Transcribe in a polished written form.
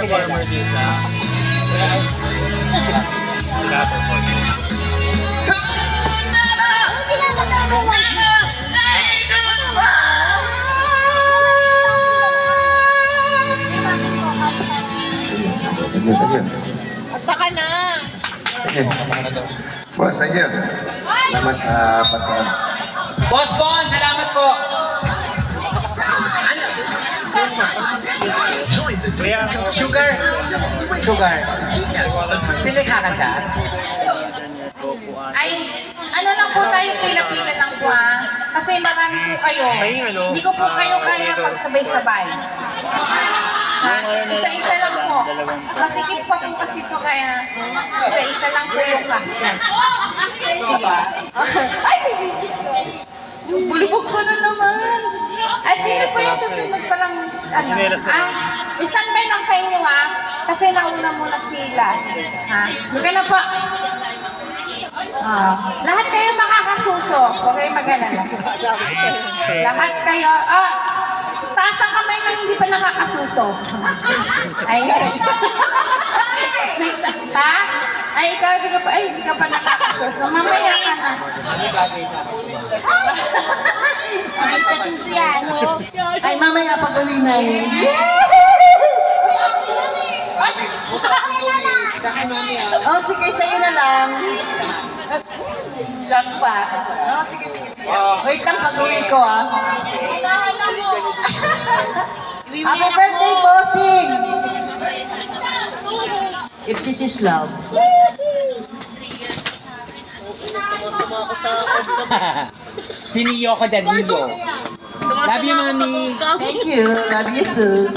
performer dito. Sige. Saka na. Sige. Boss, sige. Salamat sa pagkakas. Boss Bon, salamat po. Sugar. Sugar. Sila kakanta. Ay, ano lang po tayo pila-pila lang po ha. Kasi marami po kayo. Hindi ko po kayo kaya pagsabay-sabay. Ha? Isa-isa lang po. Masikip pa po kasi ito kaya isa-isa lang po yung klase. Sige. Ay! Bulubog ko na naman. Ay, sino po yung susunod palang ano? Stand-by lang sa inyo ha. Kasi nauna muna sila. Ha? Magana po. Lahat kayo makakasuso. Huwag kayo mag-alala. Lahat kayo. Taas ang kamay na hindi pa nakakasuso. Ay, ha? Ay, ikaw, hindi ka pa nakakasuso. Mamaya ka na. Ay, mamaya pag uwi na yun. Oh, sige, sa'yo na lang. Lang pa. Oh, sige. Wait lang pag-uwi ko, ah. Happy birthday, bossing! If this is love. Siniyo ko dyan, Niyo. Love you, mami. Thank you. Love you too.